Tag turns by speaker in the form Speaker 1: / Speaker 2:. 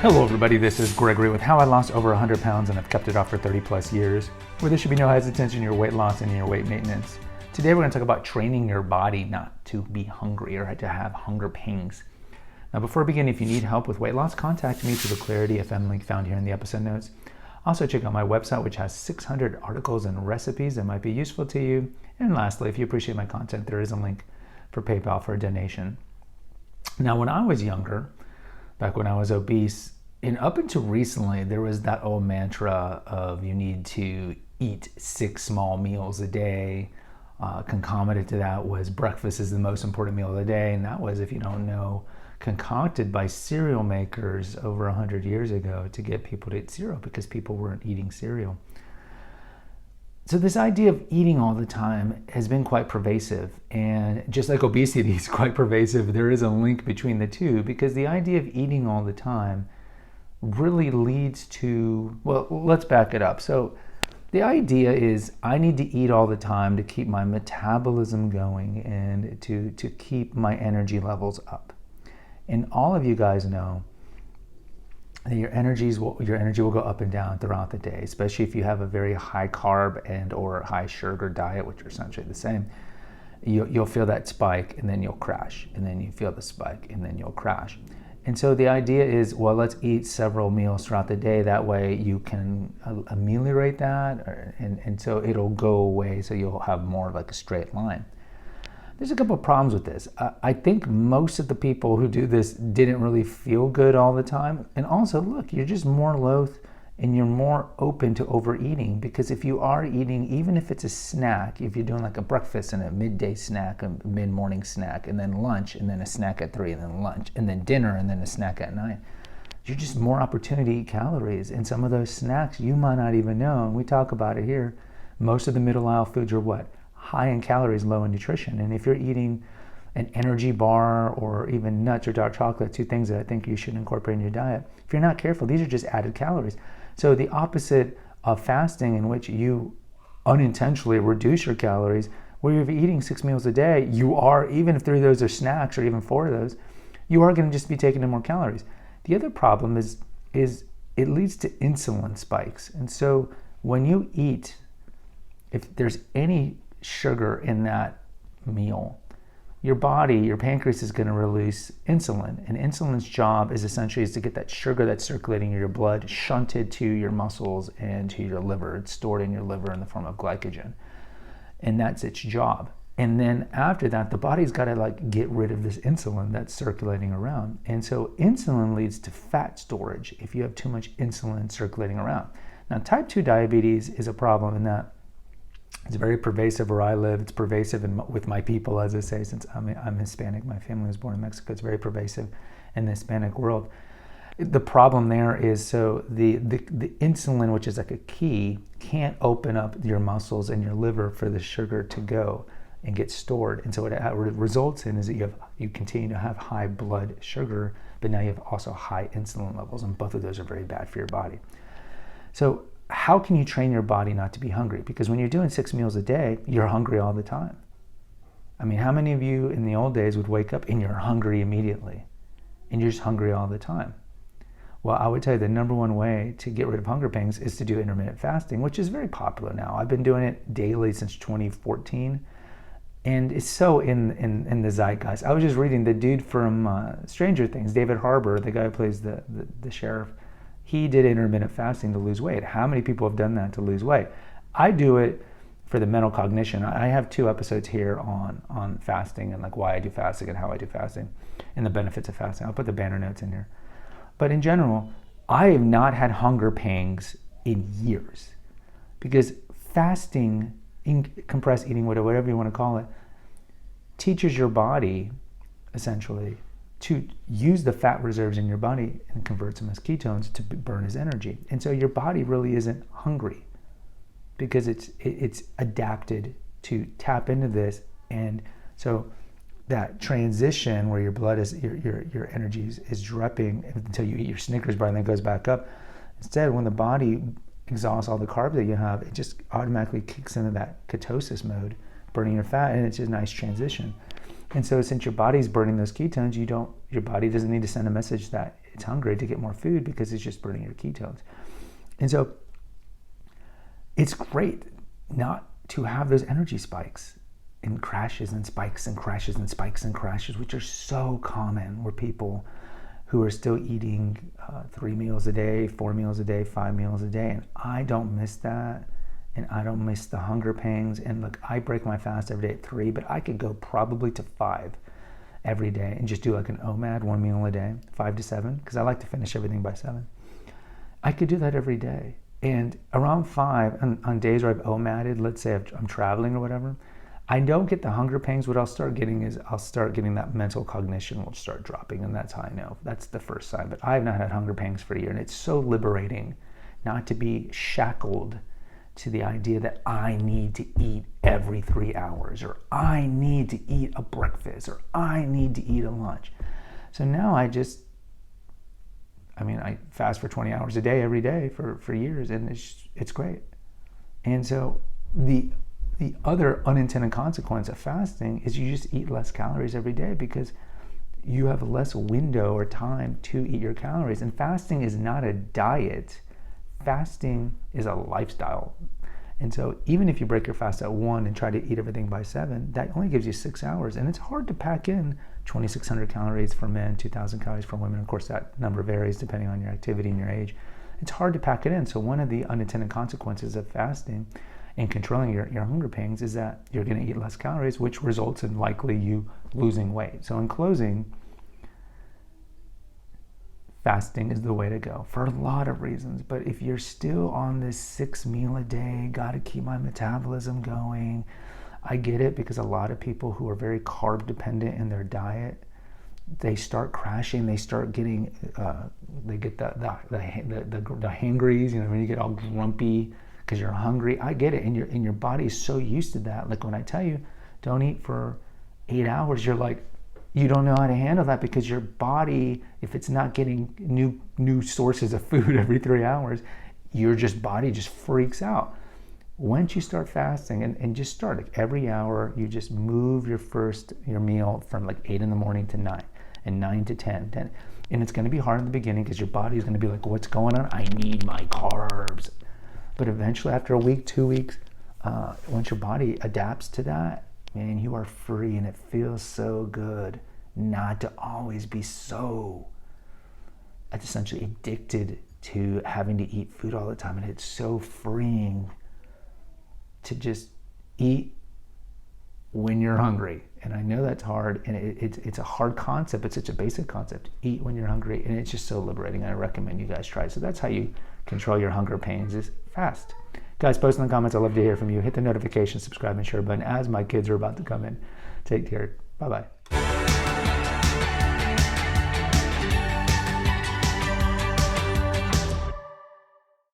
Speaker 1: Hello everybody, this is Gregory with How I Lost Over 100 Pounds and I've kept it off for 30 plus years, where there should be no hesitation in your weight loss and in your weight maintenance. Today we're going to talk about training your body not to be hungry or to have hunger pangs. Now before we begin, if you need help with weight loss, contact me through the Clarity FM link found here in the episode notes. Also check out my website, which has 600 articles and recipes that might be useful to you. And lastly, if you appreciate my content, there is a link for PayPal for a donation. Now when I was younger, back when I was obese, and up until recently, there was that old mantra of you need to eat 6 small meals a day. Concomitant to that was breakfast is the most important meal of the day, and that was, if you don't know, concocted by cereal makers over 100 years ago to get people to eat cereal because people weren't eating cereal. So this idea of eating all the time has been quite pervasive, and just like obesity is quite pervasive, there is a link between the two, because the idea of eating all the time really leads to, well, let's back it up. So the idea is I need to eat all the time to keep my metabolism going and to keep my energy levels up. And all of you guys know that your energy will go up and down throughout the day, especially if you have a very high carb and or high sugar diet, which are essentially the same. You'll feel that spike and then you'll crash, and then you feel the spike and then you'll crash. And so the idea is, well, let's eat several meals throughout the day. That way you can ameliorate that, and so it'll go away, so you'll have more of like a straight line. There's a couple of problems with this. I think most of the people who do this didn't really feel good all the time. And also, look, you're just more loath and you're more open to overeating, because if you are eating, even if it's a snack, if you're doing like a breakfast and a midday snack, a mid-morning snack, and then lunch, and then a snack at 3, and then lunch, and then dinner, and then a snack at 9, you're just more opportunity to eat calories. And some of those snacks you might not even know, and we talk about it here, most of the middle aisle foods are what? High in calories, low in nutrition. And if you're eating an energy bar or even nuts or dark chocolate, 2 things that I think you should incorporate in your diet, if you're not careful, these are just added calories. So the opposite of fasting, in which you unintentionally reduce your calories, where you're eating 6 meals a day, you are, even if 3 of those are snacks or even 4 of those, you are going to just be taking in more calories. The other problem is it leads to insulin spikes. And so when you eat, if there's any sugar in that meal, your body, your pancreas is going to release insulin, and insulin's job is essentially to get that sugar that's circulating in your blood shunted to your muscles and to your liver. It's stored in your liver in the form of glycogen, and that's its job. And then after that, the body's got to like get rid of this insulin that's circulating around. And so insulin leads to fat storage if you have too much insulin circulating around. Now, type 2 diabetes is a problem in that it's very pervasive where I live. It's pervasive with my people, as I say, since I'm Hispanic. My family was born in Mexico. It's very pervasive in the Hispanic world. The problem there is, so the insulin, which is like a key, can't open up your muscles and your liver for the sugar to go and get stored. And so what it results in is that you continue to have high blood sugar, but now you have also high insulin levels, and both of those are very bad for your body. So how can you train your body not to be hungry? Because when you're doing 6 meals a day, you're hungry all the time. I mean, how many of you in the old days would wake up and you're hungry immediately, and you're just hungry all the time? Well, I would tell you the number one way to get rid of hunger pangs is to do intermittent fasting, which is very popular now. I've been doing it daily since 2014, and it's so in the zeitgeist. I was just reading the dude from Stranger Things, David Harbour, the guy who plays the sheriff. He did intermittent fasting to lose weight. How many people have done that to lose weight? I do it for the mental cognition. I have 2 episodes here on fasting and like why I do fasting and how I do fasting and the benefits of fasting. I'll put the banner notes in here. But in general, I have not had hunger pangs in years, because fasting, compressed eating, whatever you want to call it, teaches your body essentially to use the fat reserves in your body and converts them as ketones to burn as energy. And so your body really isn't hungry, because it's adapted to tap into this. And so that transition where your blood is, your energy is dropping until you eat your Snickers bar and then it goes back up. Instead, when the body exhausts all the carbs that you have, it just automatically kicks into that ketosis mode, burning your fat, and it's just a nice transition. And so since your body's burning those ketones, your body doesn't need to send a message that it's hungry to get more food because it's just burning your ketones. And so it's great not to have those energy spikes and crashes and spikes and crashes and spikes and crashes, which are so common, where people who are still eating 3 meals a day, 4 meals a day, 5 meals a day. And I don't miss that. And I don't miss the hunger pangs. And look, I break my fast every day at 3, but I could go probably to 5 every day and just do like an OMAD, 1 meal a day, 5 to 7, because I like to finish everything by 7. I could do that every day. And around 5, on days where I've OMADed, let's say I'm traveling or whatever, I don't get the hunger pangs. What I'll start getting is that mental cognition will start dropping, and that's how I know. That's the first sign. But I have not had hunger pangs for a year, and it's so liberating not to be shackled to the idea that I need to eat every 3 hours, or I need to eat a breakfast, or I need to eat a lunch. So now I fast for 20 hours a day every day for years, and it's great. And so the other unintended consequence of fasting is you just eat less calories every day because you have less window or time to eat your calories. And fasting is not a diet. Fasting is a lifestyle. And so even if you break your fast at 1 and try to eat everything by 7, that only gives you 6 hours. And it's hard to pack in 2,600 calories for men, 2,000 calories for women. Of course, that number varies depending on your activity and your age. It's hard to pack it in. So one of the unintended consequences of fasting and controlling your hunger pangs is that you're going to eat less calories, which results in likely you losing weight. So in closing, fasting is the way to go for a lot of reasons. But if you're still on this 6 meal a day, got to keep my metabolism going, I get it, because a lot of people who are very carb dependent in their diet, they start crashing. They start getting, they get the hangries. You know, when you get all grumpy because you're hungry. I get it, and your body is so used to that. Like when I tell you, don't eat for 8 hours, you're like, you don't know how to handle that, because your body, if it's not getting new sources of food every 3 hours, your body just freaks out. Once you start fasting, and just start like every hour, you just move your meal from like 8 in the morning to 9, and 9 to 10. And it's going to be hard in the beginning because your body is going to be like, what's going on? I need my carbs. But eventually, after a week, 2 weeks, once your body adapts to that, man, you are free, and it feels so good not to always be so essentially addicted to having to eat food all the time. And it's so freeing to just eat when you're hungry. And I know that's hard, and it's a hard concept, but such a basic concept. Eat when you're hungry, and it's just so liberating. I recommend you guys try it. So that's how you control your hunger pains, is fast. Guys, post in the comments. I'd love to hear from you. Hit the notification, subscribe, and share button as my kids are about to come in. Take care. Bye-bye.